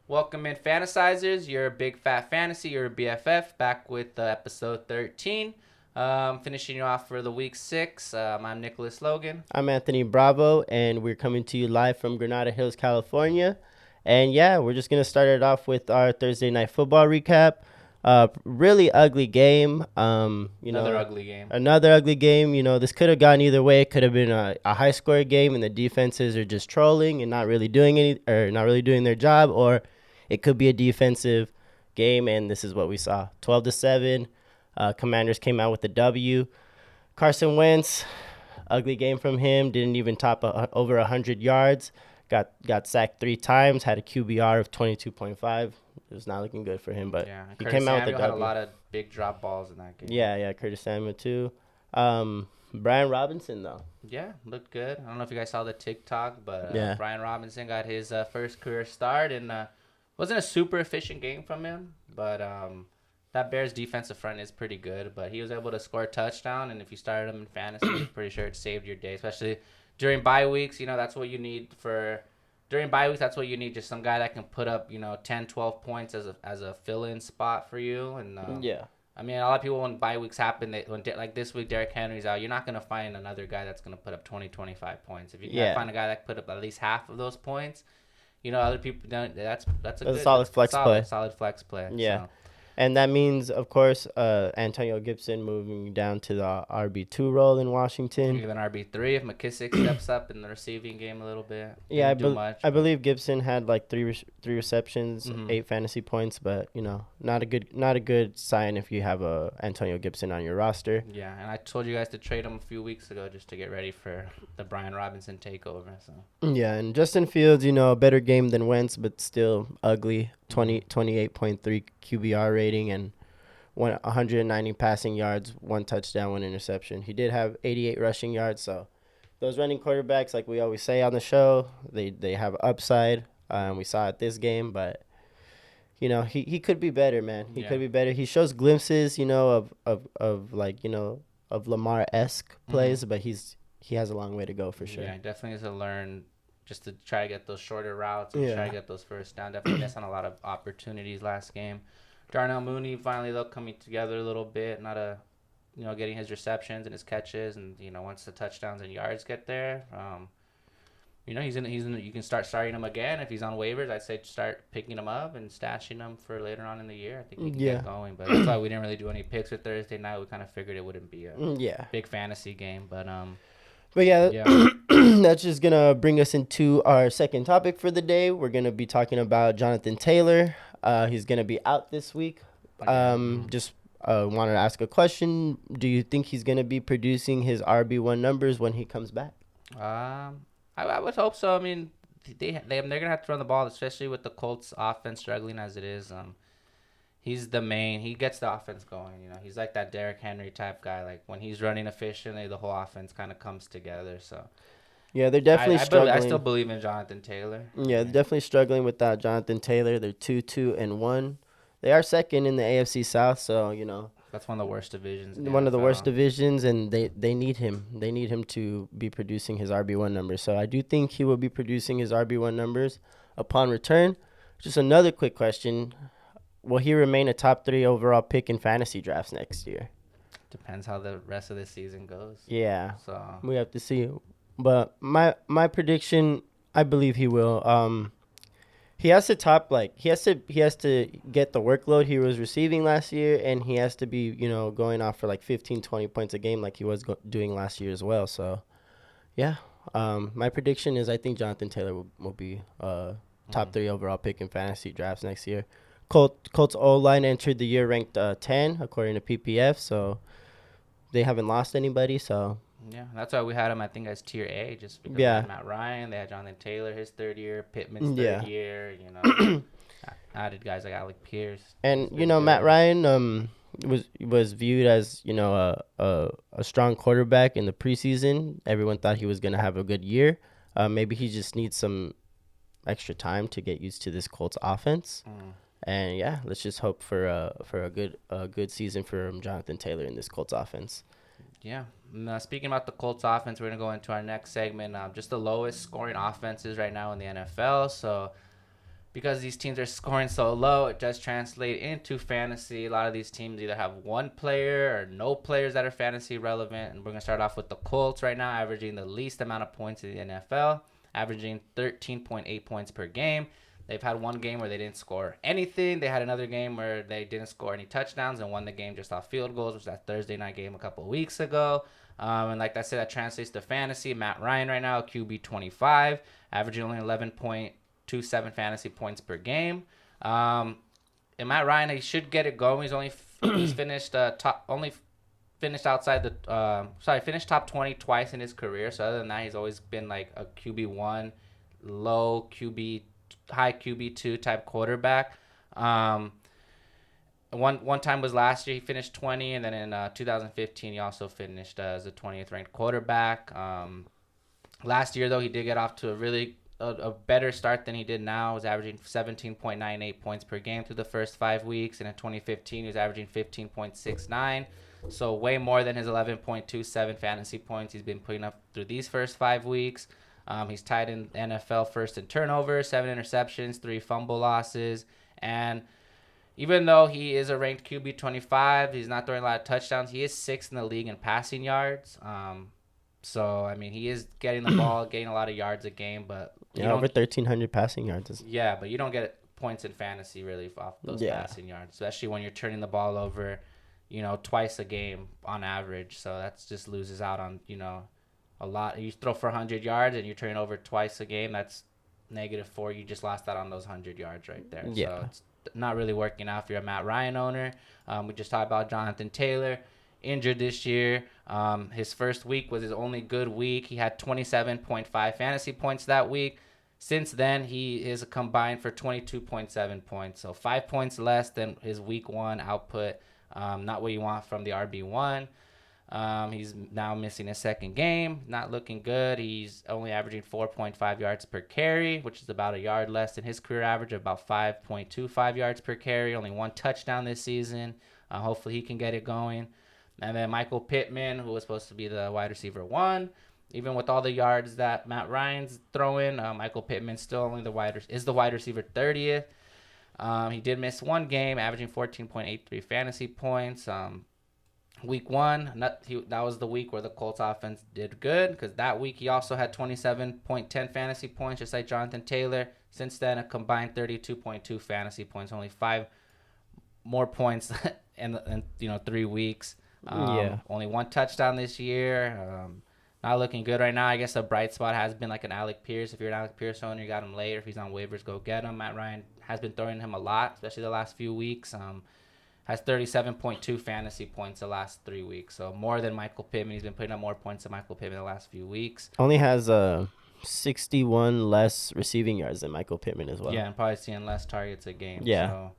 Welcome in, Fantasizers. Your big fat fantasy, your BFF, back with episode 13. Finishing you off for the week 6. I'm Nicholas Logan. I'm Anthony Bravo, and we're coming to you live from Granada Hills, California. And yeah, we're just going to start it off with our Thursday night football recap. Really ugly game. Another ugly game. Another ugly game. This could have gone either way. It could have been a high score game, and the defenses are just trolling and not really doing their job, or it could be a defensive game, and this is what we saw: 12-7. Commanders came out with the W. Carson Wentz, ugly game from him. Didn't even top over 100 yards. Got sacked 3 times. Had a QBR of 22.5. It was not looking good for him, but yeah, he Curtis came out Samuel with a had W. a lot of big drop balls in that game. Yeah, Curtis Samuel too. Brian Robinson though. Yeah, looked good. I don't know if you guys saw the TikTok, but Yeah. Brian Robinson got his first career start, and wasn't a super efficient game from him, but that Bears defensive front is pretty good. But he was able to score a touchdown, and if you started him in fantasy, I'm pretty sure it saved your day, especially during bye weeks. That's what you need for. During bye weeks, that's what you need, just some guy that can put up, 10, 12 points as a fill-in spot for you. And Yeah. I mean, a lot of people, when bye weeks happen, like this week, Derrick Henry's out, you're not going to find another guy that's going to put up 20, 25 points. If you can find a guy that can put up at least half of those points, other people don't. That's a solid flex play. Solid flex play. Yeah. So. And that means, of course, Antonio Gibson moving down to the RB2 role in Washington. Even RB3 if McKissick steps up in the receiving game a little bit. Yeah, I believe Gibson had like three receptions, 8 fantasy points, but not a good sign if you have a Antonio Gibson on your roster. Yeah, and I told you guys to trade him a few weeks ago just to get ready for the Brian Robinson takeover. So. Yeah, and Justin Fields, a better game than Wentz, but still ugly. 28.3 QBR rating and 190 passing yards, 1 touchdown, 1 interception. He did have 88 rushing yards, so those running quarterbacks, like we always say on the show, they have upside. We saw it this game, but he could be better, man. He could be better. He shows glimpses, of Lamar-esque plays, but he has a long way to go for sure. Yeah, he definitely has to learn just to try to get those shorter routes and try to get those first down. Definitely missed on a lot of opportunities last game. Darnell Mooney finally, though, coming together a little bit. Getting his receptions and his catches, and once the touchdowns and yards get there, you can start starting him again if he's on waivers. I'd say start picking him up and stashing him for later on in the year. I think he can get going, but that's why we didn't really do any picks for Thursday night. We kind of figured it wouldn't be a big fantasy game, but that's just going to bring us into our second topic for the day. We're going to be talking about Jonathan Taylor. He's going to be out this week. Just wanted to ask a question. Do you think he's going to be producing his RB1 numbers when he comes back? I would hope so. I mean, they're going to have to run the ball, especially with the Colts offense struggling as it is. He's the main. He gets the offense going. He's like that Derrick Henry type guy. Like when he's running efficiently, the whole offense kind of comes together. So yeah, they're definitely struggling. I still believe in Jonathan Taylor. Yeah, they're definitely struggling without Jonathan Taylor. They're 2-2-1. They are second in the AFC South, so that's one of the worst divisions. One of the worst divisions, and they need him. They need him to be producing his RB1 numbers. So I do think he will be producing his RB1 numbers upon return. Just another quick question. Will he remain a top 3 overall pick in fantasy drafts next year? Depends how the rest of the season goes. Yeah. So we have to see. But my prediction, I believe he will. He has to he has to get the workload he was receiving last year, and he has to be, going off for like 15, 20 points a game like he was doing last year as well. So, yeah. My prediction is I think Jonathan Taylor will be top 3 overall pick in fantasy drafts next year. Colts O-line entered the year ranked 10 according to PPF, so they haven't lost anybody. So yeah, that's why we had him, I think, as tier A, just because they had Matt Ryan, they had Jonathan Taylor his 3rd year, Pittman's 3rd year, added guys like Alec Pierce. And Matt Ryan was viewed as a strong quarterback in the preseason. Everyone thought he was gonna have a good year. Maybe he just needs some extra time to get used to this Colts offense. And yeah, let's just hope for a good season for Jonathan Taylor in this Colts offense. Yeah. Speaking about the Colts offense, we're going to go into our next segment. Just the lowest scoring offenses right now in the NFL. So because these teams are scoring so low, it does translate into fantasy. A lot of these teams either have one player or no players that are fantasy relevant. And we're going to start off with the Colts right now, averaging the least amount of points in the NFL, averaging 13.8 points per game. They've had one game where they didn't score anything. They had another game where they didn't score any touchdowns and won the game just off field goals, which was that Thursday night game a couple of weeks ago. And like I said, that translates to fantasy. Matt Ryan right now, QB 25, averaging only 11.27 fantasy points per game. And Matt Ryan, he should get it going. He's finished finished outside finished top 20 twice in his career. So other than that, he's always been like a QB1, low QB, high QB2 type quarterback. One time was last year, he finished 20, and then in 2015 he also finished as a 20th ranked quarterback. Last year though, he did get off to a better start than he did now. He was averaging 17.98 points per game through the first 5 weeks, and in 2015 he was averaging 15.69, so way more than his 11.27 fantasy points he's been putting up through these first 5 weeks. He's tied in NFL first in turnovers, 7 interceptions, 3 fumble losses. And even though he is a ranked QB 25, he's not throwing a lot of touchdowns. He is 6th in the league in passing yards. So, I mean, he is getting the ball, getting a lot of yards a game. But over 1,300 passing yards. Yeah, but you don't get points in fantasy really off those passing yards, especially when you're turning the ball over, twice a game on average. So that just loses out on, a lot. You throw for 100 yards and you're turning over twice a game. That's -4. You just lost out on those 100 yards right there. Yeah. So it's not really working out if you're a Matt Ryan owner. We just talked about Jonathan Taylor, injured this year. His first week was his only good week. He had 27.5 fantasy points that week. Since then, he is combined for 22.7 points. So 5 points less than his week 1 output. Not what you want from the RB1. He's now missing his second game, not looking good. He's only averaging 4.5 yards per carry, which is about a yard less than his career average of about 5.25 yards per carry. Only 1 touchdown this season. Hopefully he can get it going. And then Michael Pittman, who was supposed to be the wide receiver 1, even with all the yards that Matt Ryan's throwing, Michael Pittman still only the wide receiver 30th. He did miss 1 game, averaging 14.83 fantasy points. Week 1, that was the week where the Colts offense did good, because that week he also had 27.10 fantasy points, just like Jonathan Taylor. Since then, a combined 32.2 fantasy points, only 5 more points in 3 weeks. Only 1 touchdown this year. Not looking good right now. I guess a bright spot has been like an Alec Pierce. If you're an Alec Pierce owner, you got him later. If he's on waivers, go get him. Matt Ryan has been throwing him a lot, especially the last few weeks. Has 37.2 fantasy points the last 3 weeks. So more than Michael Pittman. He's been putting up more points than Michael Pittman the last few weeks. Only has 61 less receiving yards than Michael Pittman as well. Yeah, and probably seeing less targets a game. Yeah. So,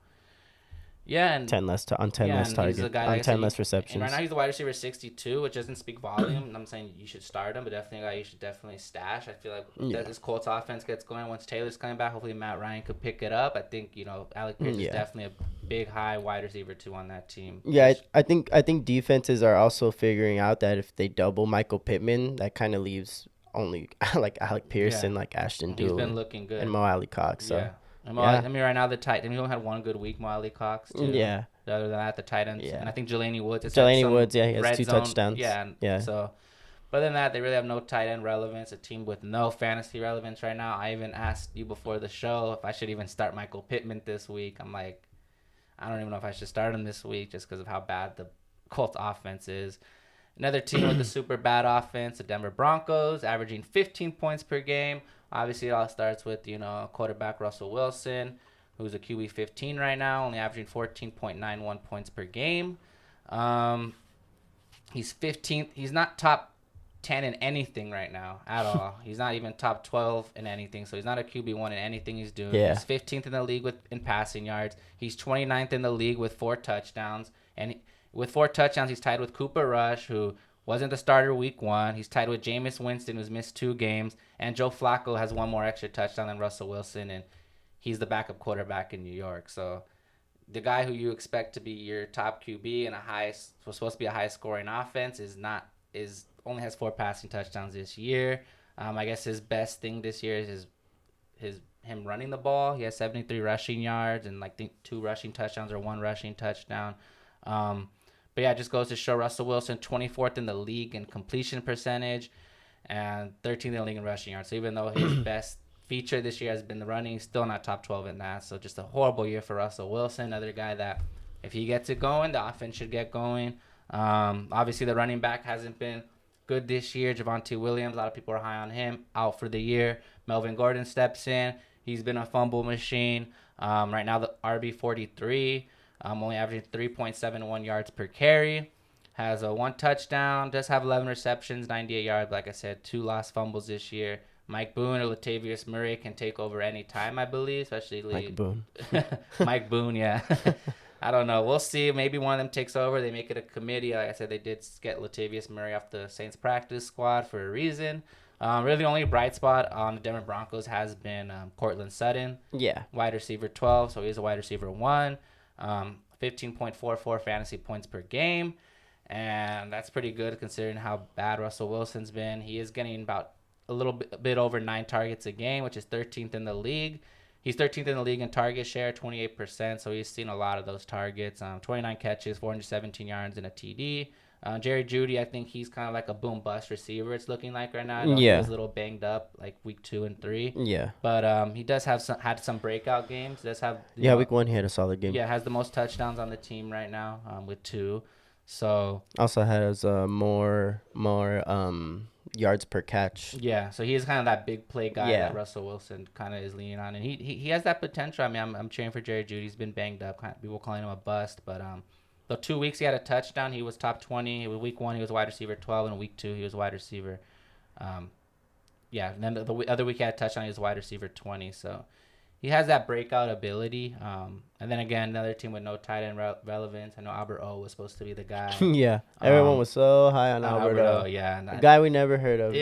yeah, and 10 less less targets on 10 less receptions. And right now he's the wide receiver 62, which doesn't speak volume. I'm saying you should start him, but definitely a guy you should definitely stash. I feel like that this Colts offense gets going once Taylor's coming back. Hopefully Matt Ryan could pick it up. I think Alec Pierce is definitely a big high wide receiver 2 on that team. Yeah, I think defenses are also figuring out that if they double Michael Pittman, that kind of leaves only like Alec Pierce and like Ashton Doolin. He's been looking good. And Mo Alley Cox. So. Yeah. I mean, right now the tight. He only had 1 good week, Mo Alley Cox. Too. Yeah. Other than that, the tight ends. Yeah. And I think Jelani Woods. He has 2 touchdowns. Yeah. So, but other than that, they really have no tight end relevance. A team with no fantasy relevance right now. I even asked you before the show if I should even start Michael Pittman this week. I'm like, I don't even know if I should start him this week just because of how bad the Colts offense is. Another team with a super bad offense, the Denver Broncos, averaging 15 points per game. Obviously, it all starts with, quarterback Russell Wilson, who's a QB 15 right now, only averaging 14.91 points per game. He's 15th. He's not top 10 in anything right now at all. He's not even top 12 in anything, so he's not a QB1 in anything he's doing. Yeah. He's 15th in the league in passing yards. He's 29th in the league with 4 touchdowns. And with 4 touchdowns, he's tied with Cooper Rush, who wasn't the starter week 1. He's tied with Jameis Winston, who's missed 2 games. And Joe Flacco has 1 more extra touchdown than Russell Wilson, and he's the backup quarterback in New York. So the guy who you expect to be your top QB and was supposed to be a high-scoring offense only has 4 passing touchdowns this year. I guess his best thing this year is him running the ball. He has 73 rushing yards and like think 2 rushing touchdowns or 1 rushing touchdown. But yeah, it just goes to show Russell Wilson 24th in the league in completion percentage and 13th in the league in rushing yards. So even though his best feature this year has been the running, he's still not top 12 in that. So just a horrible year for Russell Wilson. Another guy that if he gets it going, the offense should get going. Obviously, the running back hasn't been good this year. Javonte Williams, a lot of people are high on him, out for the year. Melvin Gordon steps in. He's been a fumble machine. Right now, the RB 43, only averaging 3.71 yards per carry. Has a 1 touchdown, does have 11 receptions, 98 yards. Like I said, 2 lost fumbles this year. Mike Boone or Latavius Murray can take over any time, I believe, especially Mike Boone. Mike Boone, yeah. I don't know. We'll see. Maybe one of them takes over. They make it a committee. Like I said, they did get Latavius Murray off the Saints practice squad for a reason. Really, the only bright spot on the Denver Broncos has been Cortland Sutton. Yeah. Wide receiver 12, so he's a wide receiver 1. 15.44 fantasy points per game. And that's pretty good considering how bad Russell Wilson's been. He is getting about a bit over 9 targets a game, which is 13th in the league. He's 13th in the league in target share, 28%, so he's seen a lot of those targets. 29 catches, 417 yards, and a TD. Jerry Jeudy, I think he's kind of like a boom-bust receiver, it's looking like right now. I know he was a little banged up, like week 2 and 3. Yeah. But he does have had some breakout games. Does have week 1 he had a solid game. Yeah, has the most touchdowns on the team right now with 2. So also has more yards per catch. Yeah, so he is kind of that big play guy that Russell Wilson kind of is leaning on, and he has that potential. I mean, I'm cheering for Jerry Jeudy. He's been banged up. People calling him a bust, but the 2 weeks he had a touchdown, he was top 20. Week 1 he was wide receiver 12, and week 2 he was wide receiver. And then the other week he had a touchdown, he was wide receiver 20. So he has that breakout ability. And then again, another team with no tight end relevance. I know Albert O was supposed to be the guy. Yeah, everyone was so high on Albert O. Yeah, a guy we never heard of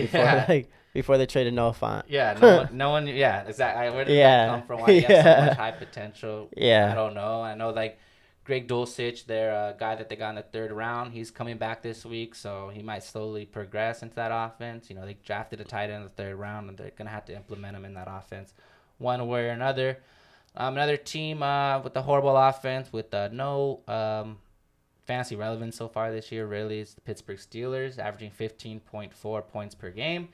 before they traded Noah Fant. Yeah, no one. Yeah, exactly. Where did that come from? Why he has so much high potential? Yeah, I don't know. I know like Greg Dulcich, their guy that they got in the 3rd round. He's coming back this week, so he might slowly progress into that offense. You know, they drafted a tight end in the 3rd round, and they're gonna have to implement him in that offense one way or another. Another team with a horrible offense with no fantasy relevance so far this year really is the Pittsburgh Steelers, averaging 15.4 points per game.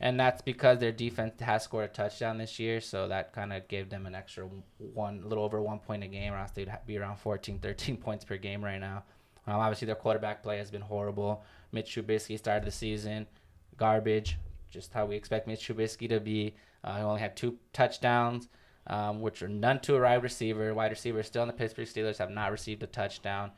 And that's because their defense has scored a touchdown this year, so that kind of gave them an extra a little over 1 point a game, or else they'd be around 14, 13 points per game right now. Obviously, their quarterback play has been horrible. Mitch Trubisky started the season garbage, just how we expect Mitch Trubisky to be. He only had 2 touchdowns, which are none to a wide receiver. Wide receivers still in the Pittsburgh Steelers have not received a touchdown.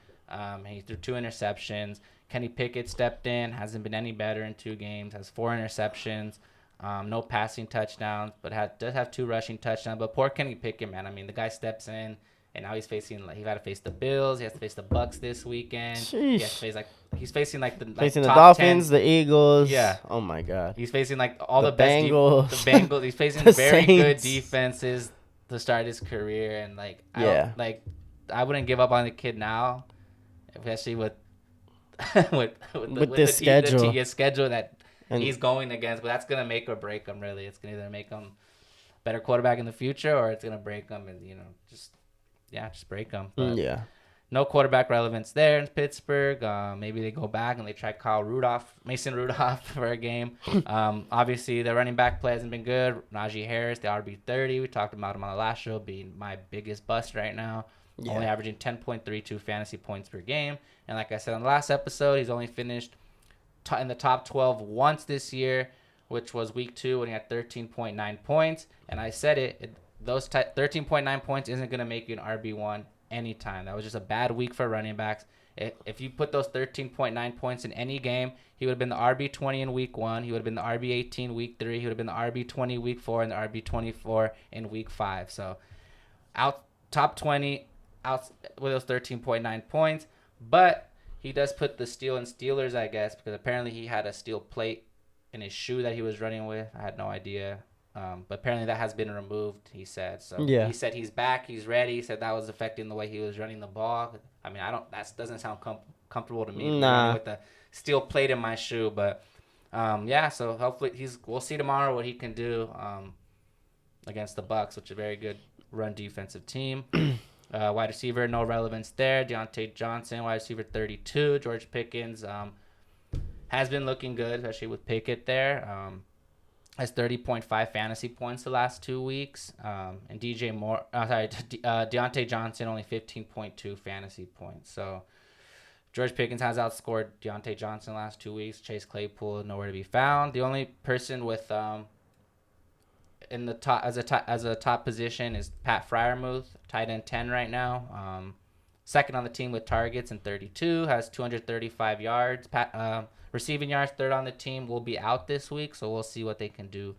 He threw 2 interceptions. Kenny Pickett stepped in, hasn't been any better in 2 games, has 4 interceptions, no passing touchdowns, but does have 2 rushing touchdowns. But poor Kenny Pickett, man. I mean, the guy steps in, and now he's got to face the Bills. He has to face the Bucks this weekend. Sheesh. He has to face he's facing the Dolphins, 10. The Eagles. Yeah. Oh my God. He's facing all the Bengals. Best the Bengals. He's facing very good defenses to start his career, and I wouldn't give up on the kid now, especially with this schedule. The schedule that he's going against. But that's gonna make or break him. Really, it's gonna either make him better quarterback in the future, or it's gonna break him, and just break him. But no quarterback relevance there in Pittsburgh. Maybe they go back and they try Mason Rudolph for a game. Obviously, the running back play hasn't been good. Najee Harris, the RB 30. We talked about him on the last show, being my biggest bust right now. Yeah. Only averaging 10.32 fantasy points per game. And like I said on the last episode, he's only finished in the top 12 once this year, which was week 2 when he had 13.9 points. And I said those 13.9 points isn't going to make you an RB1 anytime. That was just a bad week for running backs. If you put those 13.9 points in any game, he would have been the RB20 in week 1. He would have been the RB18 week 3. He would have been the RB20 week 4 and the RB24 in week 5. So top 20 out with those 13.9 points. But he does put the steel in Steelers, I guess, because apparently he had a steel plate in his shoe that he was running with. I had no idea. But apparently that has been removed, he said. So he said he's back, he's ready. He said that was affecting the way he was running the ball. I mean, that doesn't sound comfortable to me. Nah. With the steel plate in my shoe. But, so hopefully we'll see tomorrow what he can do. against the Bucks, which is a very good run defensive team. Wide receiver, no relevance there. Deontay Johnson, wide receiver 32. George Pickens has been looking good, especially with Pickett there. Has 30.5 fantasy points the last 2 weeks. And Deontay Johnson only 15.2 fantasy points. So George Pickens has outscored Deontay Johnson the last 2 weeks. Chase Claypool nowhere to be found. The only person with in the top as a top position is Pat Freiermuth, tight end 10 right now. Second on the team with targets and 32, has 235 yards. Receiving yards, third on the team, will be out this week, so we'll see what they can do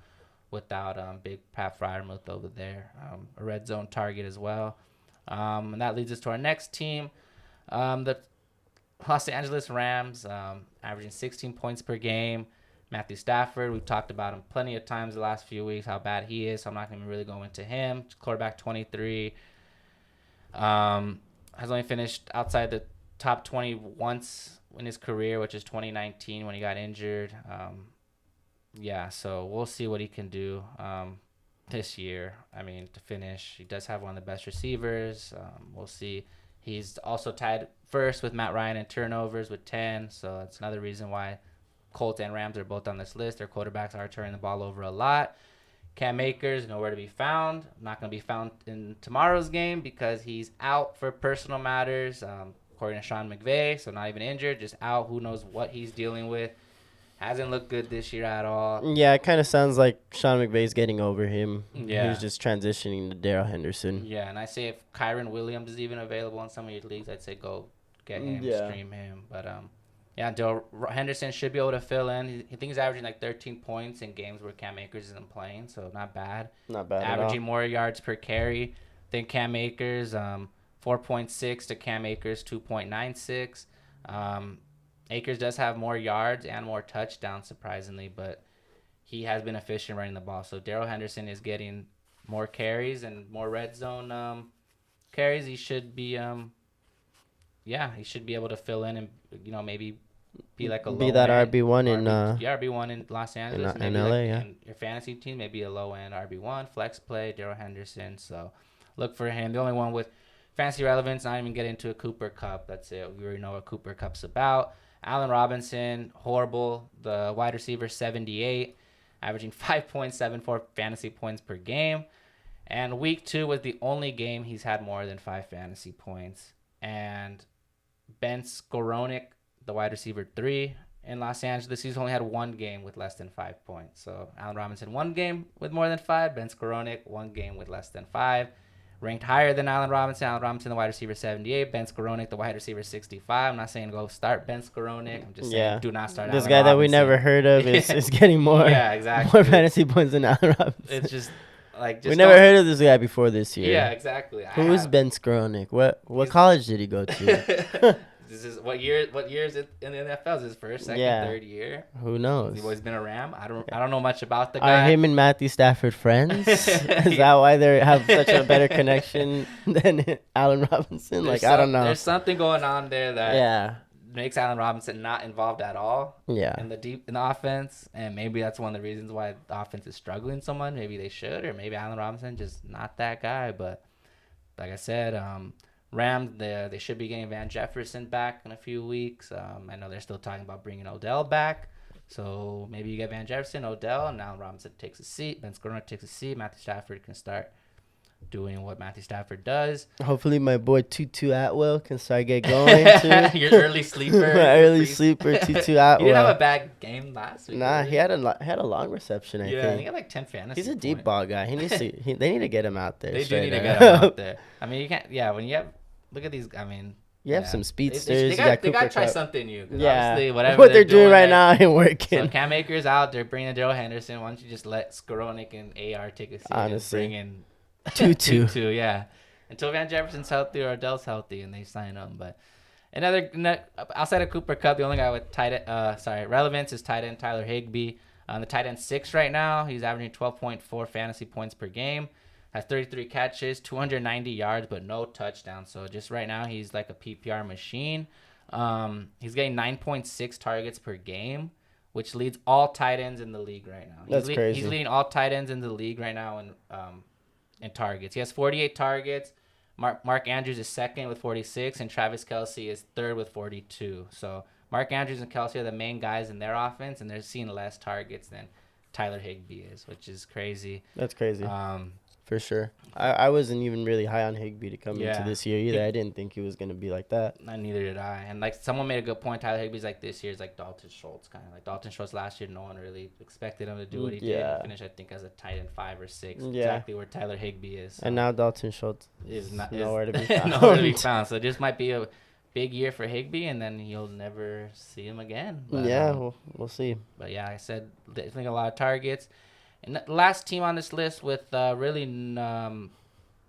without big Pat Freiermuth over there. A red zone target as well. And that leads us to our next team. The Los Angeles Rams, averaging 16 points per game. Matthew Stafford, we've talked about him plenty of times the last few weeks, how bad he is, so I'm not going to really go into him. Quarterback 23. Has only finished outside the top 20 once in his career, which is 2019 when he got injured. So we'll see what he can do this year. I mean, to finish, he does have one of the best receivers. We'll see. He's also tied first with Matt Ryan in turnovers with 10, so that's another reason why Colts and Rams are both on this list. Their quarterbacks are turning the ball over a lot. Cam Akers, nowhere to be found. Not going to be found in tomorrow's game because he's out for personal matters, according to Sean McVay, so not even injured, just out. Who knows what he's dealing with. Hasn't looked good this year at all. Yeah, it kind of sounds like Sean McVay's getting over him. Yeah. He's just transitioning to Darrell Henderson. Yeah, and I say if Kyron Williams is even available in some of your leagues, I'd say go get him, stream him. But, Darrell Henderson should be able to fill in. I think he's averaging like 13 points in games where Cam Akers isn't playing, so not bad. Not bad Averaging at all. more yards per carry than Cam Akers, 4.6 to Cam Akers, 2.96. Akers does have more yards and more touchdowns, surprisingly, but he has been efficient running the ball. So Darrell Henderson is getting more carries and more red zone carries. He should be he should be able to fill in and maybe be like a low that end RB1 in RB1 in Los Angeles, in LA, in your fantasy team, maybe a low end RB1 flex play, Darrell Henderson. So look for him. The only one with fantasy relevance, not even get into a Cooper Kupp. That's it. We already know what Cooper Kupp's about. Allen Robinson, horrible. The wide receiver, 78, averaging 5.74 fantasy points per game. And week 2 was the only game he's had more than 5 fantasy points. And Ben Skowronek, the wide receiver 3 in Los Angeles, he's only had one game with less than 5 points. So Allen Robinson, one game with more than 5. Ben Skowronek, one game with less than 5. Ranked higher than Allen Robinson. Allen Robinson, the wide receiver, 78. Ben Skowronek, the wide receiver, 65. I'm not saying go start Ben Skowronek. I'm just saying do not start this Allen guy Robinson. That we never heard of is getting more, more fantasy points than Allen Robinson. It's just we never heard of this guy before this year. Yeah, exactly. Who is Ben Skowronek? What college did he go to? This is what year is it in the NFL? Is his first, second, third year? Who knows? He's always been a Ram. I don't know much about the guy. Are him and Matthew Stafford friends? Is that why they have such a better connection than Allen Robinson? I don't know. There's something going on there that makes Allen Robinson not involved at all. Yeah. In the offense, and maybe that's one of the reasons why the offense is struggling so much. Maybe they should, or maybe Allen Robinson just not that guy. But like I said, Rams, they should be getting Van Jefferson back in a few weeks. I know they're still talking about bringing Odell back. So maybe you get Van Jefferson, Odell, and now Robinson takes a seat. Ben Skowronek takes a seat. Matthew Stafford can start doing what Matthew Stafford does. Hopefully my boy Tutu Atwell can start get going too. Your early sleeper. My early sleeper, Tutu Atwell. He didn't have a bad game last week. Nah, he had a long reception, I think. He had like 10 fantasy He's a deep ball guy. He needs to. They need to get him out there. They do need to get him out there. I mean, you can't. Yeah, when you have. Look at these. I mean, you have some speedsters. They got to try something new. Yeah, whatever what they're doing right now ain't working. So Cam Akers out. They're bringing Darrell Henderson. Why don't you just let Skowronek and AR take a seat? Honestly, and bring in Tutu. Yeah, until Van Jefferson's healthy or Odell's healthy and they sign him. But outside of Cooper Kupp, the only guy with relevance is tight end Tyler Higbee. The tight end 6 right now. He's averaging 12.4 fantasy points per game. Has 33 catches, 290 yards, but no touchdowns. So just right now, he's like a PPR machine. He's getting 9.6 targets per game, which leads all tight ends in the league right now. That's crazy. He's leading all tight ends in the league right now in targets. He has 48 targets. Mark Andrews is second with 46, and Travis Kelce is third with 42. So Mark Andrews and Kelce are the main guys in their offense, and they're seeing less targets than Tyler Higbee is, which is crazy. That's crazy. For sure. I wasn't even really high on Higbee to come into this year either. I didn't think he was going to be like that. Neither did I. And like someone made a good point, Tyler Higbee's like this year's like Dalton Schultz kind of. Like Dalton Schultz last year, no one really expected him to do what he did. He finished, I think, as a tight end 5 or 6. Exactly where Tyler Higbee is. So. And now Dalton Schultz is nowhere to be found. Nowhere to be found. So this might be a big year for Higbee, and then you'll never see him again. But, we'll see. But yeah, I said I think a lot of targets. And the last team on this list with they're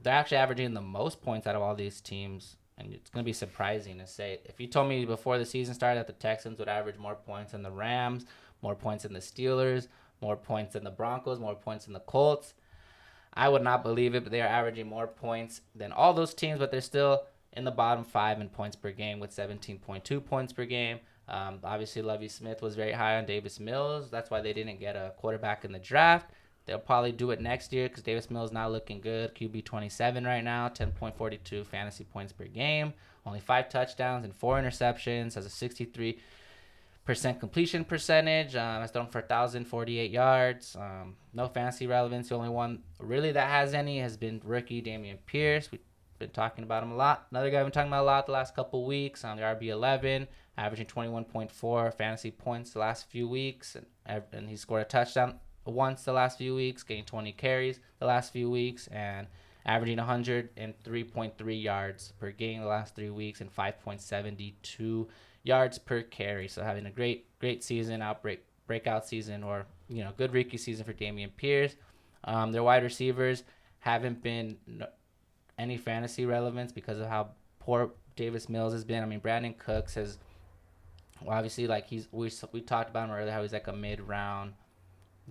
actually averaging the most points out of all these teams, and it's going to be surprising to say. If you told me before the season started that the Texans would average more points than the Rams, more points than the Steelers, more points than the Broncos, more points than the Colts, I would not believe it, but they are averaging more points than all those teams, but they're still in the bottom 5 in points per game with 17.2 points per game. Obviously, Lovie Smith was very high on Davis Mills. That's why they didn't get a quarterback in the draft. They'll probably do it next year because Davis Mills now looking good. QB 27 right now, 10.42 fantasy points per game. Only 5 touchdowns and 4 interceptions. Has a 63% completion percentage. Has thrown for 1,048 yards. No fantasy relevance. The only one really that has any has been rookie Dameon Pierce. We've been talking about him a lot. Another guy I've been talking about a lot the last couple weeks on the RB11, averaging 21.4 fantasy points the last few weeks. And he scored a touchdown once the last few weeks, getting 20 carries the last few weeks, and averaging 103.3 yards per game the last 3 weeks and 5.72 yards per carry. So having a great season, breakout season, or good rookie season for Dameon Pierce. Their wide receivers haven't been any fantasy relevance because of how poor Davis Mills has been. I mean, Brandon Cooks has obviously we talked about him earlier, how he's like a mid-round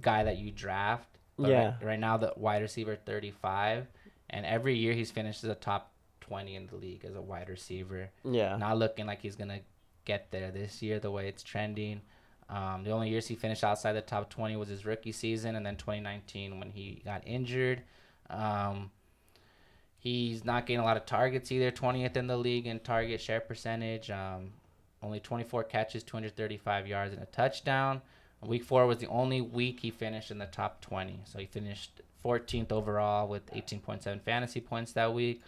guy that you draft. But right now the wide receiver 35, and every year he's finished as a top 20 in the league as a wide receiver. Not looking like he's gonna get there this year the way it's trending. The only years he finished outside the top 20 was his rookie season, and then 2019 when he got injured. He's not getting a lot of targets either, 20th in the league in target share percentage. Only 24 catches, 235 yards, and a touchdown. Week 4 was the only week he finished in the top 20. So he finished 14th overall with 18.7 fantasy points that week.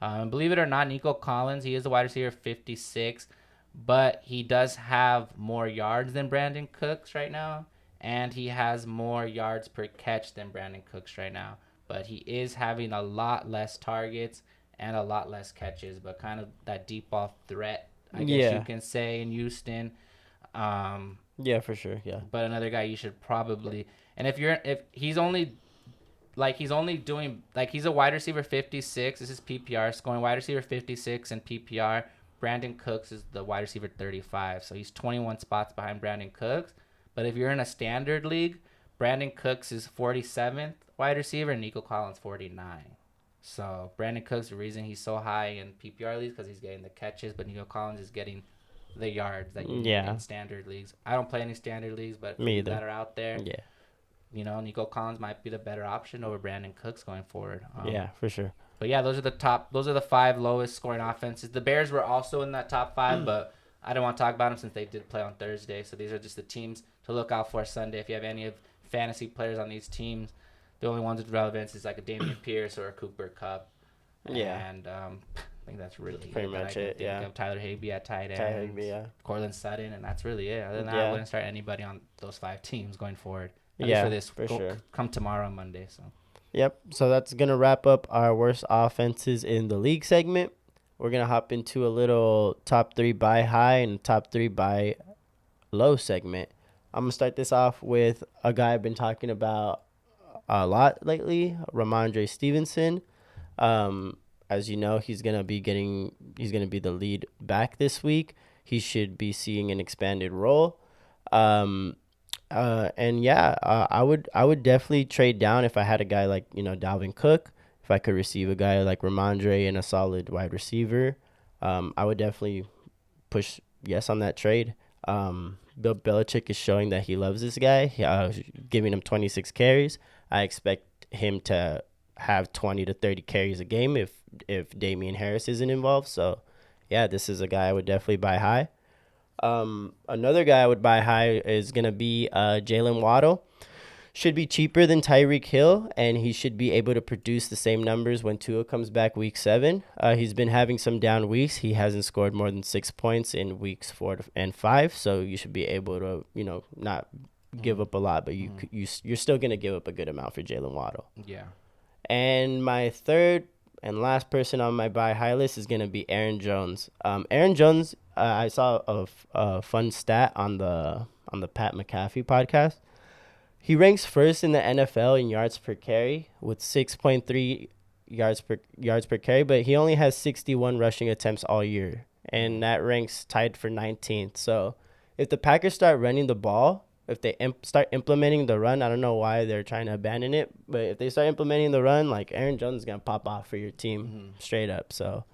Believe it or not, Nico Collins, he is the wide receiver 56, but he does have more yards than Brandon Cooks right now, and he has more yards per catch than Brandon Cooks right now. But he is having a lot less targets and a lot less catches, but kind of that deep ball threat, I guess you can say, in Houston. Yeah, for sure. Yeah. But another guy you should probably, and if he's only doing, he's a wide receiver 56. This is PPR scoring wide receiver 56 in PPR. Brandon Cooks is the wide receiver 35. So he's 21 spots behind Brandon Cooks. But if you're in a standard league, Brandon Cooks is 47th wide receiver and Nico Collins 49. So Brandon Cooks, the reason he's so high in PPR leagues because he's getting the catches, but Nico Collins is getting the yards that you need in standard leagues. I don't play any standard leagues, but that are out there, Nico Collins might be the better option over Brandon Cooks going forward. For sure. But yeah, those are the 5 lowest scoring offenses. The Bears were also in that top 5, but I don't want to talk about them since they did play on Thursday. So these are just the teams to look out for Sunday. If you have any of fantasy players on these teams, the only ones with relevance is like a Dameon Pierce or a Cooper Kupp. And I think that's really pretty much it. Think of Tyler Higbee at tight end. Tyler Higbee, Cortland Sutton, and that's really it. Other than that, I wouldn't start anybody on those 5 teams going forward. For sure. Come tomorrow on Monday. So. Yep. So that's gonna wrap up our worst offenses in the league segment. We're gonna hop into a little top 3 buy high and top 3 buy low segment. I'm gonna start this off with a guy I've been talking about a lot lately, Ramondre Stevenson. As you know, he's gonna be the lead back this week. He should be seeing an expanded role. I would definitely trade down if I had a guy like Dalvin Cook. If I could receive a guy like Ramondre and a solid wide receiver, I would definitely push yes on that trade. Bill Belichick is showing that he loves this guy, giving him 26 carries. I expect him to have 20 to 30 carries a game if Damian Harris isn't involved. So, yeah, this is a guy I would definitely buy high. Another guy I would buy high is going to be Jalen Waddle. Should be cheaper than Tyreek Hill, and he should be able to produce the same numbers when Tua comes back week 7. He's been having some down weeks. He hasn't scored more than 6 points in weeks 4 and 5, so you should be able to, not give up a lot, but you're still going to give up a good amount for Jalen Waddle. Yeah. And my third and last person on my buy high list is going to be Aaron Jones. Aaron Jones, I saw a fun stat on the Pat McAfee podcast. He ranks first in the NFL in yards per carry with 6.3 yards per carry, but he only has 61 rushing attempts all year, and that ranks tied for 19th. So if the Packers start running the ball, if they start implementing the run, I don't know why they're trying to abandon it, but if they start implementing the run, like Aaron Jones is going to pop off for your team straight up. So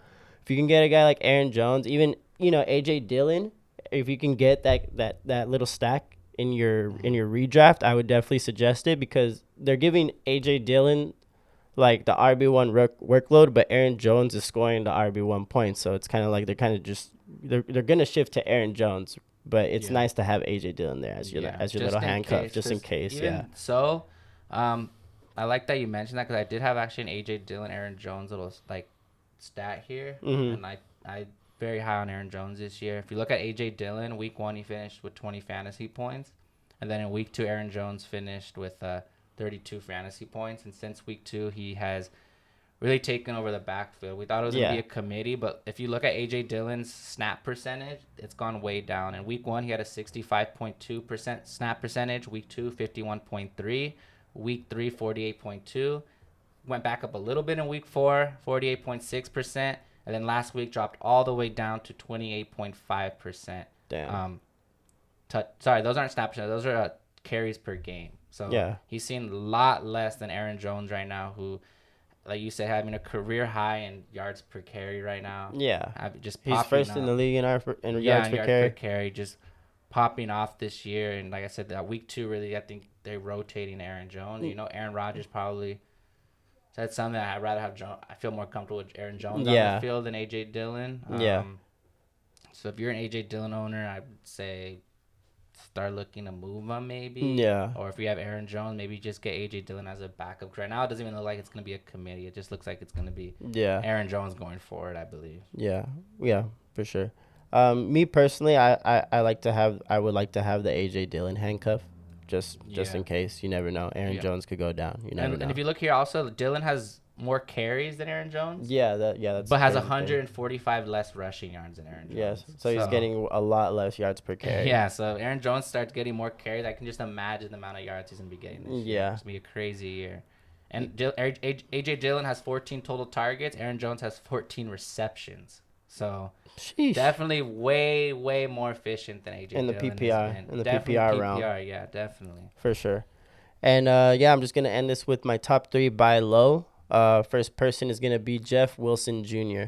if you can get a guy like Aaron Jones, even, A.J. Dillon, if you can get that little stack in your redraft, I would definitely suggest it because they're giving A.J. Dillon like the RB1 workload, but Aaron Jones is scoring the RB1 points. So it's kind of like they're going to shift to Aaron Jones, but it's nice to have A.J. Dillon there as your little handcuff, just in case. So, I like that you mentioned that because I did have actually an A.J. Dillon, Aaron Jones little like stat here, and I very high on Aaron Jones this year. If you look at A.J. Dillon, week 1 he finished with 20 fantasy points, and then in week 2 Aaron Jones finished with 32 fantasy points, and since week 2 he has really taken over the backfield. We thought it was going to be a committee, but if you look at A.J. Dillon's snap percentage, it's gone way down. In week 1 he had a 65.2% snap percentage, week 2 51.3, week 3 48.2, went back up a little bit in week 4 48.6%, and then last week dropped all the way down to 28.5%. Damn. Sorry, those aren't snap percentage. Those are carries per game. So he's seen a lot less than Aaron Jones right now, who, like you said, having a career high in yards per carry right now. Yeah. He's first in the league in yards per carry. Just popping off this year. And like I said, that week 2, really, I think they're rotating Aaron Jones. Aaron Rodgers probably said something that I'd rather have I feel more comfortable with Aaron Jones on the field than A.J. Dillon. So if you're an A.J. Dillon owner, I would say start looking to move him maybe. Yeah. Or if you have Aaron Jones, maybe just get A.J. Dillon as a backup. Right now, it doesn't even look like it's going to be a committee. It just looks like it's going to be Aaron Jones going forward, I believe. Yeah, for sure. Me personally, I would like to have the A.J. Dillon handcuff. Just in case. You never know. Aaron Jones could go down. You never know. And if you look here also, Dillon has more carries than Aaron Jones. That's but has 145 less rushing yards than Aaron Jones. Yes. So he's getting a lot less yards per carry. Yeah, so Aaron Jones starts getting more carries. I can just imagine the amount of yards he's going to be getting this year. It's going to be a crazy year. And A.J. Dillon has 14 total targets. Aaron Jones has 14 receptions. So definitely way, way more efficient than A.J. Dillon. In the PPR round. Yeah, definitely. For sure. And, I'm just going to end this with my top 3 buy low. First person is going to be Jeff Wilson Jr.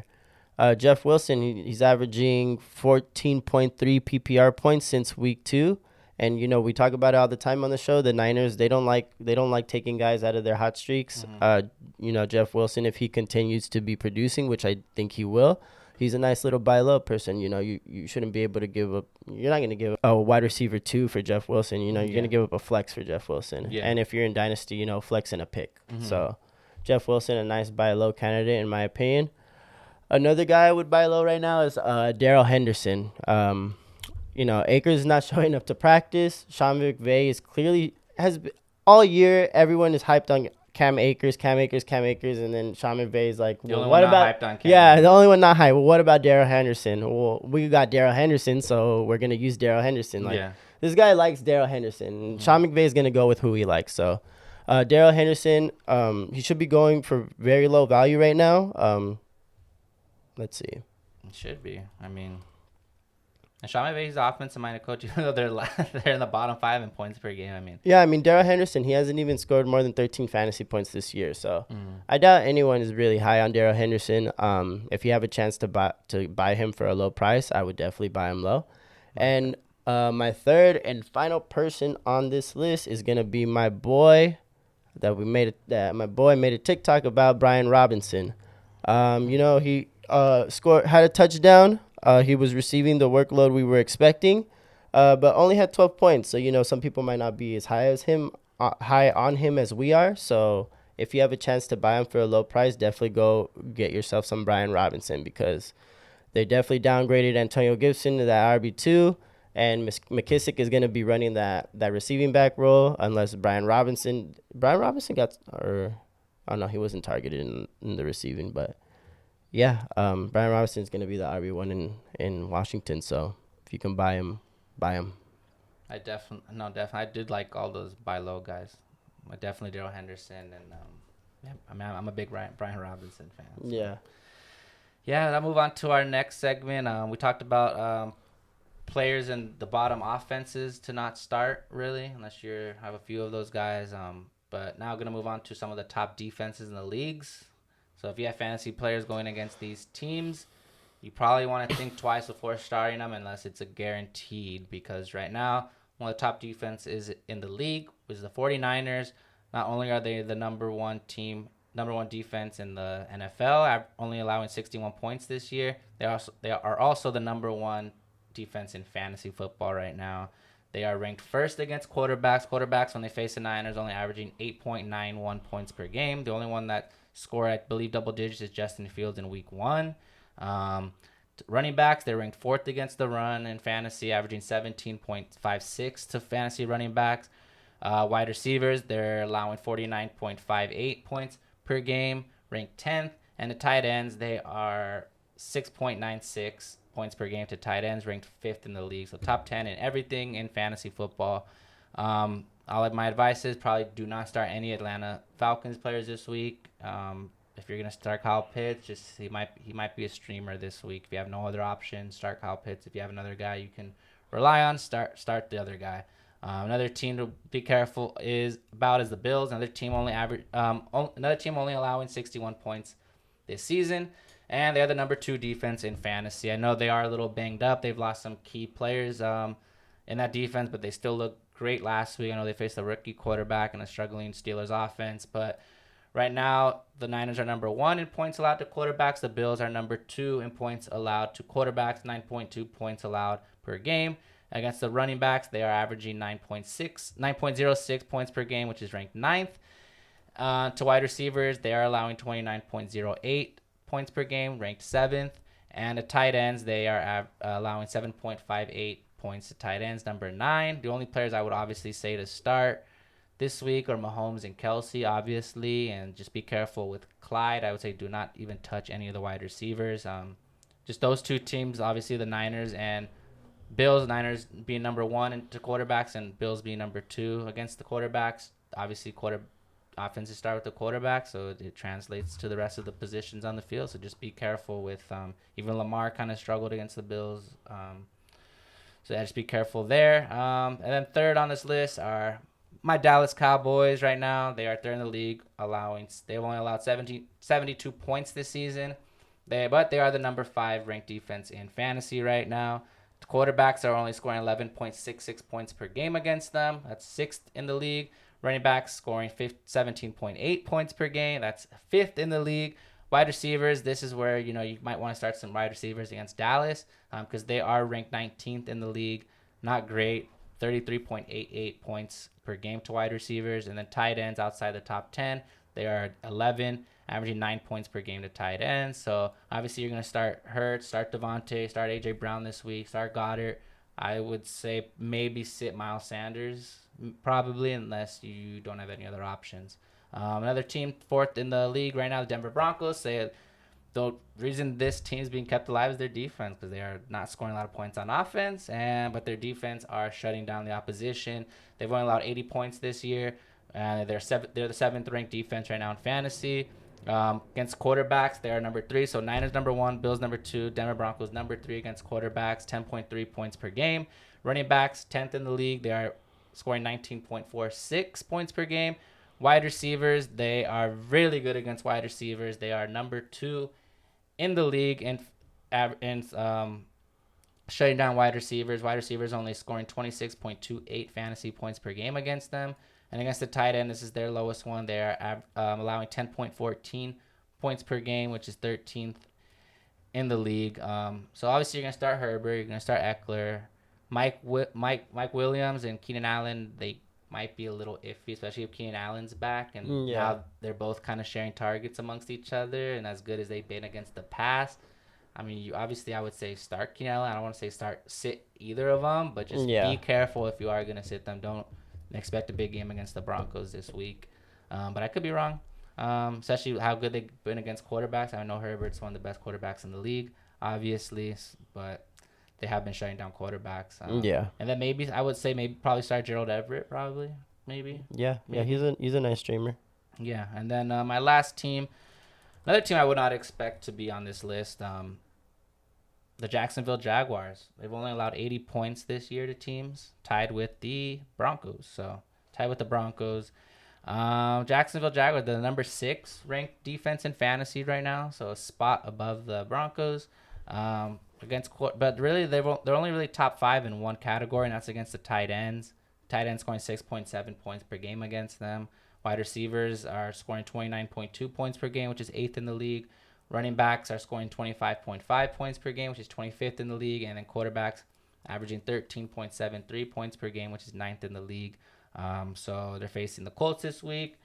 Jeff Wilson, he's averaging 14.3 PPR points since week 2. And, we talk about it all the time on the show. The Niners, they don't like taking guys out of their hot streaks. Jeff Wilson, if he continues to be producing, which I think he will, he's a nice little buy low person. You shouldn't be able to give up. You're not going to give up a wide receiver 2 for Jeff Wilson. You're going to give up a flex for Jeff Wilson. Yeah. And if you're in Dynasty, flex and a pick. So Jeff Wilson, a nice buy low candidate in my opinion. Another guy I would buy low right now is Darrell Henderson. Akers is not showing up to practice. Sean McVay is clearly all year. Everyone is hyped on Cam Akers, and then Sean McVay is like, well, what about? Hyped on Cam. Yeah, the only one not hyped. Well, what about Darrell Henderson? Well, we got Darrell Henderson, so we're gonna use Darrell Henderson. This guy likes Darrell Henderson. Sean McVay is gonna go with who he likes. So, Darrell Henderson, he should be going for very low value right now. Let's see. It should be. I mean, and Sean McVay's the offensive-minded coach, even though they're in the bottom 5 in points per game. Darrell Henderson, he hasn't even scored more than 13 fantasy points this year. So I doubt anyone is really high on Darrell Henderson. If you have a chance to buy him for a low price, I would definitely buy him low. And My third and final person on this list is gonna be my boy that my boy made a TikTok about, Brian Robinson. He had a touchdown. He was receiving the workload we were expecting, but only had 12 points. So some people might not be as high on him as we are. So if you have a chance to buy him for a low price, definitely go get yourself some Brian Robinson, because they definitely downgraded Antonio Gibson to that RB2, and McKissick is going to be running that receiving back role unless Brian Robinson he wasn't targeted in the receiving, but yeah, Brian Robinson is going to be the RB1 in Washington. So if you can buy him, buy him. Definitely. I did like all those buy low guys. Definitely Daryl Henderson and I'm a big Brian Robinson fan. So. Yeah. Yeah, I'll move on to our next segment. We talked about players in the bottom offenses to not start, really, unless you have a few of those guys. But now I'm going to move on to some of the top defenses in the leagues. So if you have fantasy players going against these teams, you probably want to think twice before starting them unless it's a guaranteed, because right now, one of the top defenses in the league is the 49ers. Not only are they the number one defense in the NFL, only allowing 61 points this year, they are also the number one defense in fantasy football right now. They are ranked first against quarterbacks. Quarterbacks, when they face the Niners, only averaging 8.91 points per game. The only one that scored, I believe, double digits is Justin Fields in week 1. Running backs, they're ranked fourth against the run in fantasy, averaging 17.56 to fantasy running backs. Wide receivers, they're allowing 49.58 points per game, ranked 10th. And the tight ends, they are 6.96 points per game to tight ends, ranked 5th in the league. So top 10 in everything in fantasy football. All of my advice is probably do not start any Atlanta Falcons players this week. If you're gonna start Kyle Pitts, he might be a streamer this week. If you have no other option, start Kyle Pitts. If you have another guy you can rely on, start the other guy. Another team to be careful is the Bills. Another team only allowing 61 points this season, and they're the number 2 defense in fantasy. I know they are a little banged up. They've lost some key players in that defense, but they still look great last week. I know they faced a rookie quarterback and a struggling Steelers offense, but right now the Niners are number 1 in points allowed to quarterbacks. The Bills are number 2 in points allowed to quarterbacks, 9.2 points allowed per game. Against the running backs, they are averaging 9.06 points per game, which is ranked 9th. To wide receivers, they are allowing 29.08 points per game, ranked 7th. And to tight ends, they are allowing 7.58 points to tight ends, number 9. The only players I would obviously say to start this week are Mahomes and Kelsey, obviously, and just be careful with Clyde. I would say do not even touch any of the wide receivers. Just those two teams, obviously the Niners and Bills. Niners being number 1 to quarterbacks and Bills being number 2 against the quarterbacks. Obviously, offenses start with the quarterback, so it translates to the rest of the positions on the field. So just be careful with even Lamar kind of struggled against the Bills. So just be careful there. And then third on this list are my Dallas Cowboys right now. They are third in the league, they've only allowed 72 points this season. But they are the number 5 ranked defense in fantasy right now. The quarterbacks are only scoring 11.66 points per game against them. That's 6th in the league. Running backs scoring 17.8 points per game. That's 5th in the league. Wide receivers, this is where you might want to start some wide receivers against Dallas because they are ranked 19th in the league. Not great. 33.88 points per game to wide receivers. And then tight ends outside the top 10, they are 11, averaging 9 points per game to tight ends. So obviously you're going to start Hurts, start Devontae, start A.J. Brown this week, start Goddard. I would say maybe sit Miles Sanders probably, unless you don't have any other options. Another team 4th in the league right now, the Denver Broncos. The reason this team is being kept alive is their defense, because they are not scoring a lot of points on offense, but their defense are shutting down the opposition. They've only allowed 80 points this year, and they're the 7th ranked defense right now in fantasy. Against quarterbacks, they are number 3. So Niners number 1, Bills number 2, Denver Broncos number 3 against quarterbacks, 10.3 points per game. Running backs 10th in the league, they are scoring 19.46 points per game. Wide receivers, they are really good against wide receivers. They are number 2 in the league in shutting down wide receivers. Wide receivers only scoring 26.28 fantasy points per game against them. And against the tight end, this is their lowest one. They are allowing 10.14 points per game, which is 13th in the league. So obviously you're going to start Herbert. You're going to start Eckler. Mike Williams and Keenan Allen, they might be a little iffy, especially if Keenan Allen's back. And now they're both kind of sharing targets amongst each other. And as good as they've been against the pass, I mean, I would say start Keenan Allen. I don't want to say sit either of them, but just be careful if you are going to sit them. Don't expect a big game against the Broncos this week. But I could be wrong, especially how good they've been against quarterbacks. I know Herbert's one of the best quarterbacks in the league, obviously, but they have been shutting down quarterbacks. And then I would say probably start Gerald Everett, probably, maybe. Yeah, he's a nice streamer. Yeah, and then my last team, another team I would not expect to be on this list, the Jacksonville Jaguars. They've only allowed 80 points this year to teams, tied with the Broncos. Jacksonville Jaguars, the number 6 ranked defense in fantasy right now, so a spot above the Broncos. But really they're only really top 5 in one category, and that's against the tight ends. Tight ends scoring 6.7 points per game against them. Wide receivers are scoring 29.2 points per game, which is 8th in the league. Running backs are scoring 25.5 points per game, which is 25th in the league. And then quarterbacks averaging 13.73 points per game, which is 9th in the league. So they're facing the Colts this week.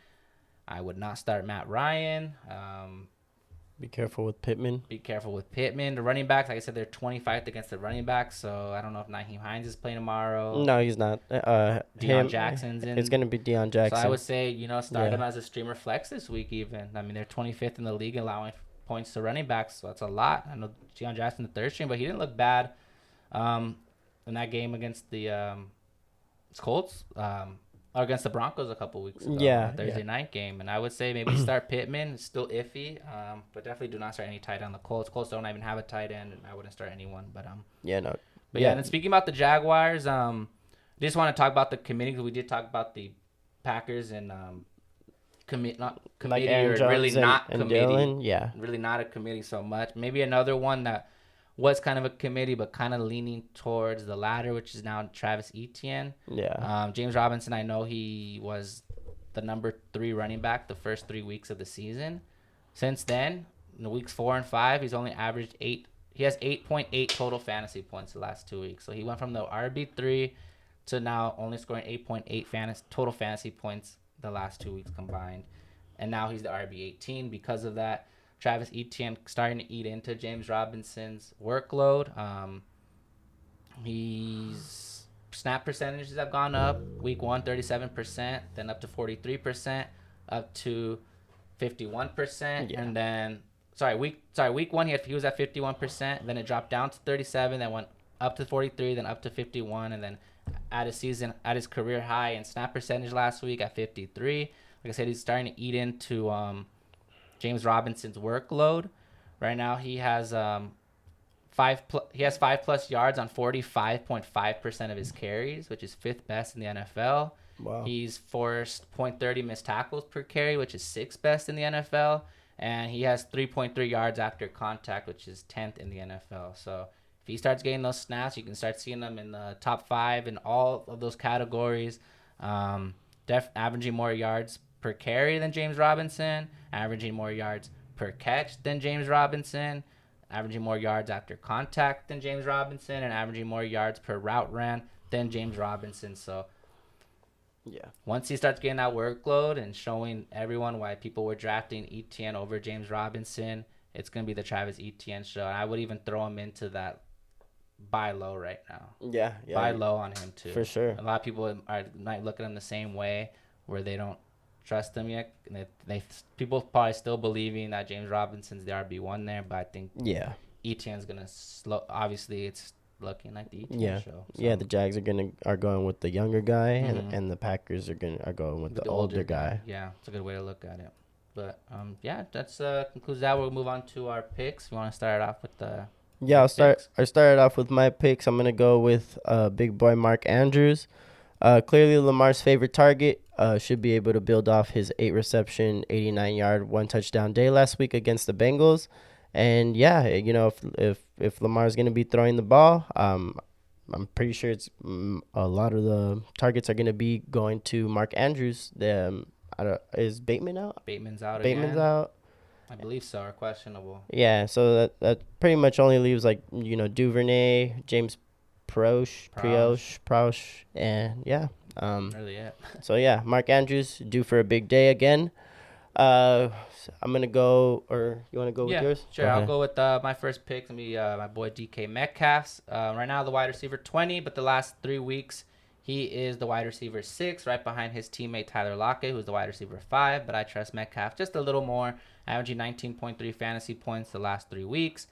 I would not start Matt Ryan. Be careful with Pittman. The running backs, like I said, they're 25th against the running backs. So I don't know if Naheem Hines is playing tomorrow. No, he's not. Deion Jackson's in. It's going to be Deion Jackson. So I would say, start him as a streamer flex this week even. I mean, they're 25th in the league allowing points to running backs, so that's a lot. I know Deion Jackson the third string, but he didn't look bad in that game against the Colts or against the Broncos a couple weeks ago. Thursday night game. And I would say maybe start Pittman. It's still iffy, but definitely do not start any tight end on the Colts. Colts don't even have a tight end, and I wouldn't start anyone. But and then speaking about the Jaguars, I just want to talk about the committee, because we did talk about the Packers and committee or really not committee. Dylan, really not a committee so much. Maybe another one that was kind of a committee, but kind of leaning towards the latter, which is now Travis Etienne. James Robinson, I know he was the number 3 running back the first 3 weeks of the season. Since then, in the weeks 4 and 5, he's only averaged 8. He has 8.8 total fantasy points the last 2 weeks. So he went from the RB3 to now only scoring 8.8 total fantasy points the last 2 weeks combined. And now he's the RB18 because of that. Travis Etienne starting to eat into James Robinson's workload. His snap percentages have gone up. Week 1, 37%, then up to 43%, up to 51%. And then, week 1 he was at 51%, then it dropped down to 37, then went up to 43, then up to 51, and then at his career high in snap percentage last week at 53. Like I said, he's starting to eat into James Robinson's workload. Right now he has 5+ yards on 45.5% of his carries, which is 5th best in the NFL. Wow. He's forced 0.30 missed tackles per carry, which is 6th best in the NFL, and he has 3.3 yards after contact, which is 10th in the NFL. So if he starts getting those snaps, you can start seeing them in the top 5 in all of those categories. Averaging more yards per carry than James Robinson, averaging more yards per catch than James Robinson, averaging more yards after contact than James Robinson, and averaging more yards per route ran than James Robinson. So once he starts getting that workload and showing everyone why people were drafting Etienne over James Robinson, it's going to be the Travis Etienne show. And I would even throw him into that buy low right now. Buy low on him too. For sure. A lot of people might look at him the same way, where they don't trust him yet. People probably still believing that James Robinson's the RB1 there, but I think Etienne's gonna slow. Obviously, it's looking like the Etienne show. So. The Jags are going with the younger guy, and the Packers are going with the older guy. Yeah, it's a good way to look at it. But that's concludes that. We'll move on to our picks. You want to start off with the I started off with my picks. I'm gonna go with big boy Mark Andrews. Clearly Lamar's favorite target. Should be able to build off his 8 reception, 89-yard, 1 touchdown day last week against the Bengals. And yeah, if Lamar's going to be throwing the ball, I'm pretty sure a lot of the targets are going to be going to Mark Andrews. Is Bateman out? Bateman's out Bateman's again. out. I believe so, or questionable. Yeah, so that pretty much only leaves Duvernay, James Proche, and yeah. Really it. So yeah, Mark Andrews due for a big day again. I'm gonna go, or you want to go with yours? Sure. I'll go with my first pick. It's gonna be my boy DK Metcalf. Right now, the wide receiver 20, but the last 3 weeks, he is the wide receiver 6, right behind his teammate Tyler Lockett, who's the wide receiver 5. But I trust Metcalf just a little more, averaging 19.3 fantasy points the last 3 weeks.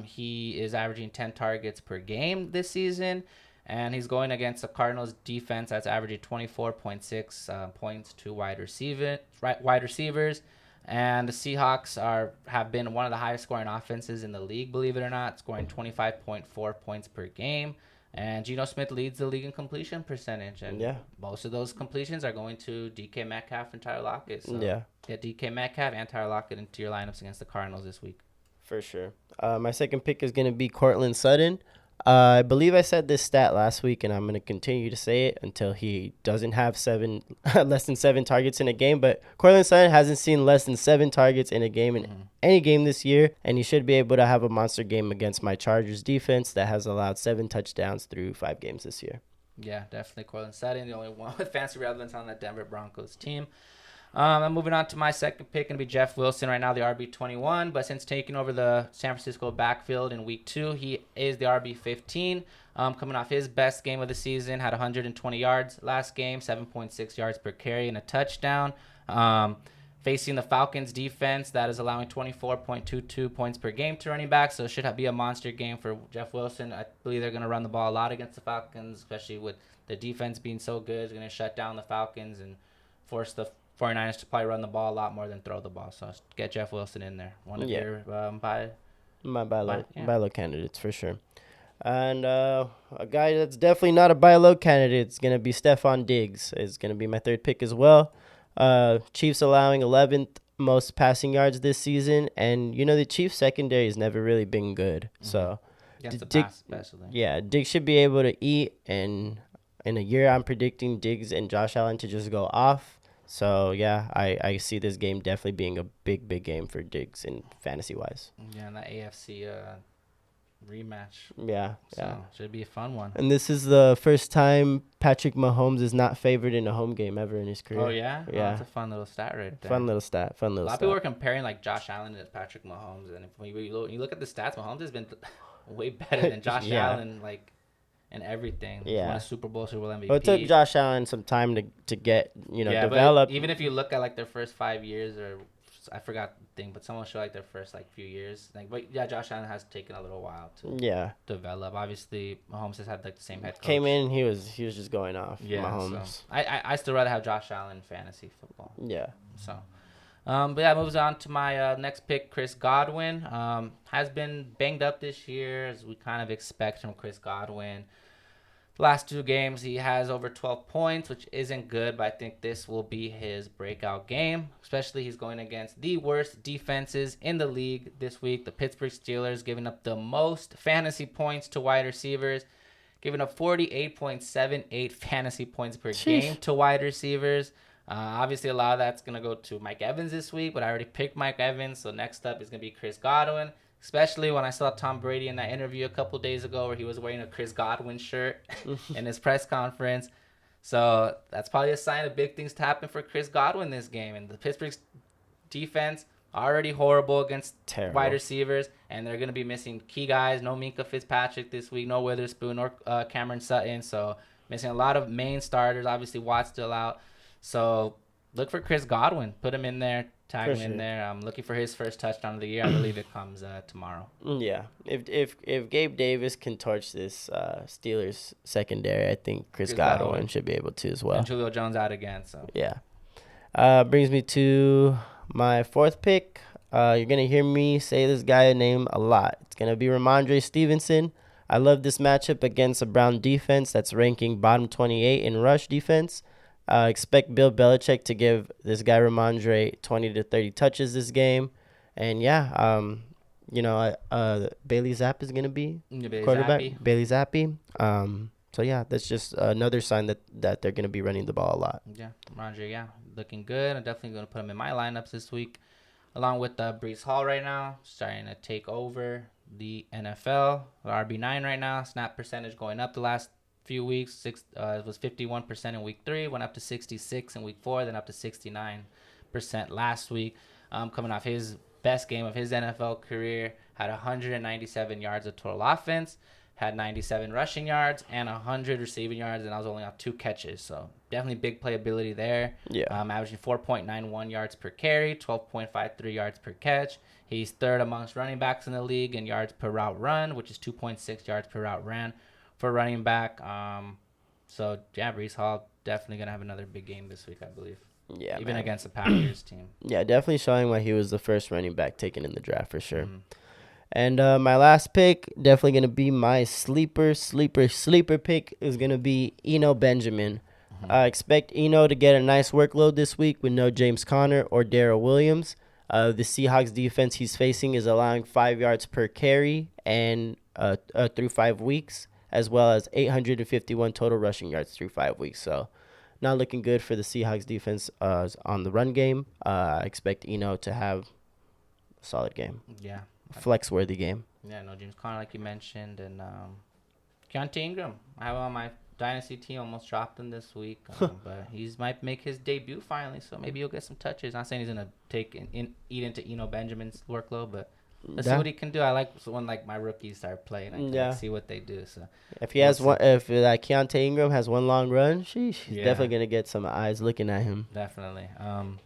He is averaging 10 targets per game this season. And he's going against the Cardinals defense that's averaging 24.6 points to wide receivers. And the Seahawks have been one of the highest scoring offenses in the league, believe it or not, scoring 25.4 points per game. And Geno Smith leads the league in completion percentage. And most of those completions are going to DK Metcalf and Tyler Lockett. So get DK Metcalf and Tyler Lockett into your lineups against the Cardinals this week. For sure. My second pick is going to be Courtland Sutton. I believe I said this stat last week, and I'm going to continue to say it until he doesn't have less than 7 targets in a game. But Courtland Sutton hasn't seen less than 7 targets in a game in any game this year, and he should be able to have a monster game against my Chargers defense that has allowed 7 touchdowns through 5 games this year. Yeah, definitely Courtland Sutton, the only one with fancy relevance on that Denver Broncos team. I'm moving on to my second pick, going to be Jeff Wilson, right now the RB21. But since taking over the San Francisco backfield in week 2, he is the RB15. Coming off his best game of the season, had 120 yards last game, 7.6 yards per carry, and a touchdown. Facing the Falcons defense that is allowing 24.22 points per game to running back, so it should be a monster game for Jeff Wilson. I believe they're going to run the ball a lot against the Falcons, especially with the defense being so good. It's going to shut down the Falcons and force the 49ers to probably run the ball a lot more than throw the ball. So get Jeff Wilson in there. One of your buy low candidates for sure. And a guy that's definitely not a buy low candidate is going to be Stephon Diggs. Is going to be my third pick as well. Chiefs allowing 11th most passing yards this season, and the Chiefs secondary has never really been good. So Diggs, especially. Yeah, Diggs should be able to eat, and in a year I'm predicting Diggs and Josh Allen to just go off. So, yeah, I see this game definitely being a big, big game for Diggs in fantasy-wise. Yeah, and that AFC rematch. Yeah. Should be a fun one. And this is the first time Patrick Mahomes is not favored in a home game ever in his career. Oh, yeah? Yeah. That's a fun little stat right there. Fun little stat. A lot of people are comparing, Josh Allen to Patrick Mahomes. And if you look at the stats, Mahomes has been way better than Josh Allen, and everything. Yeah. Won a Super Bowl MVP. Well, it took Josh Allen some time to get, develop. Even if you look at their first 5 years, or I forgot the thing, but someone showed their first few years. Josh Allen has taken a little while to develop. Obviously, Mahomes has had the same head coach. Came in, he was just going off. Yeah, Mahomes. So I still rather have Josh Allen in fantasy football. Yeah. So, but yeah, moves on to my next pick, Chris Godwin. Has been banged up this year, as we kind of expect from Chris Godwin. Last 2 games, he has over 12 points, which isn't good, but I think this will be his breakout game. Especially he's going against the worst defenses in the league this week. The Pittsburgh Steelers giving up the most fantasy points to wide receivers, giving up 48.78 fantasy points per game to wide receivers. Obviously, a lot of that's going to go to Mike Evans this week, but I already picked Mike Evans, so next up is going to be Chris Godwin. Especially when I saw Tom Brady in that interview a couple days ago where he was wearing a Chris Godwin shirt in his press conference. So that's probably a sign of big things to happen for Chris Godwin this game. And the Pittsburgh defense already horrible against wide receivers, and they're going to be missing key guys. No Minkah Fitzpatrick this week, no Witherspoon or Cameron Sutton. So missing a lot of main starters. Obviously, Watt's still out. So look for Chris Godwin. Put him in there. Tag him in there. I'm looking for his first touchdown of the year. I believe it comes tomorrow. Yeah. If Gabe Davis can torch this Steelers secondary, I think Chris Godwin should be able to as well. And Julio Jones out again. So yeah. Brings me to my fourth pick. You're going to hear me say this guy name a lot. It's going to be Ramondre Stevenson. I love this matchup against a Brown defense that's ranking bottom 28 in rush defense. Expect Bill Belichick to give this guy Ramondre 20 to 30 touches this game. And yeah, Bailey Zapp is gonna be Bailey quarterback. Zappi. Bailey Zappi. So yeah, that's just another sign that they're gonna be running the ball a lot. Yeah, Roger, yeah, looking good. I'm definitely going to put him in my lineups this week, along with Brees Hall right now, starting to take over the NFL. RB9 right now, snap percentage going up the last few weeks. It was 51% in week 3, went up to 66 in week 4, then up to 69% last week. Coming off his best game of his NFL career, had 197 yards of total offense, had 97 rushing yards and 100 receiving yards, and I was only on 2 catches. So definitely big playability there. Yeah. Averaging 4.91 yards per carry, 12.53 yards per catch. He's third amongst running backs in the league in yards per route run, which is 2.6 yards per route ran for running back. So yeah, Brees Hall definitely gonna have another big game this week, I believe. Yeah, even man. against the Packers team. Yeah, definitely showing why he was the first running back taken in the draft for sure. Mm. And my last pick, definitely going to be my sleeper pick, is going to be Eno Benjamin. Mm-hmm. I expect Eno to get a nice workload this week with no James Conner or Darrell Williams. The Seahawks defense he's facing is allowing 5 yards per carry and through 5 weeks, as well as 851 total rushing yards through 5 weeks. So not looking good for the Seahawks defense on the run game. I expect Eno to have a solid game. Yeah. Flex-worthy game. Yeah, no James Conner, like you mentioned, and Keontae Ingram. I have him on my dynasty team. Almost dropped him this week, but he's might make his debut finally. So maybe he'll get some touches. Not saying he's gonna eat into Eno Benjamin's workload, but let's see what he can do. I like when my rookies start playing. I can see what they do. So if he has one, if Keontae Ingram has one long run, he's definitely gonna get some eyes looking at him. Definitely. And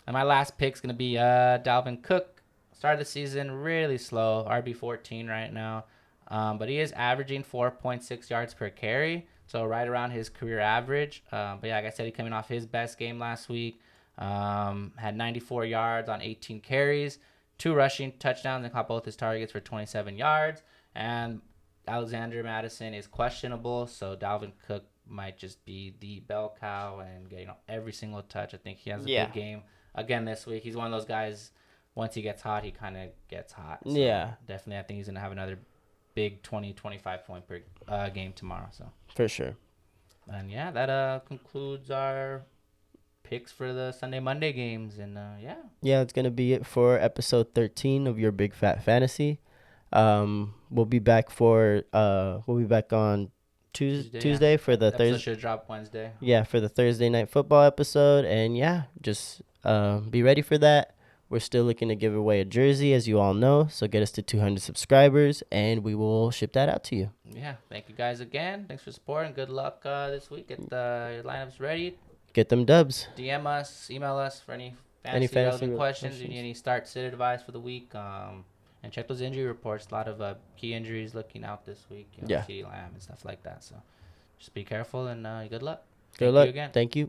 my last pick's gonna be Dalvin Cook. Start of the season really slow, RB14 right now, but he is averaging 4.6 yards per carry, so right around his career average. But yeah, like I said, he coming off his best game last week, had 94 yards on 18 carries, 2 rushing touchdowns, and caught both his targets for 27 yards. And Alexander Madison is questionable, so Dalvin Cook might just be the bell cow and get every single touch. I think he has a big game again this week. He's one of those guys. Once he gets hot, he kind of gets hot. So definitely, I think he's going to have another big 20, 25 point per game tomorrow. So for sure. And yeah, that concludes our picks for the Sunday, Monday games. And yeah, it's going to be it for episode 13 of Your Big Fat Fantasy. We'll be back on Tuesday for the Thursday. Should drop Wednesday. Yeah, for the Thursday night football episode. And yeah, just be ready for that. We're still looking to give away a jersey, as you all know. So get us to 200 subscribers, and we will ship that out to you. Yeah. Thank you guys again. Thanks for supporting. Good luck this week. Get your lineups ready. Get them dubs. DM us, email us for any fantasy relevant questions. You need any start-sit advice for the week. And check those injury reports. A lot of key injuries looking out this week. CeeDee Lamb and stuff like that. So just be careful and good luck. Good luck. Thank you.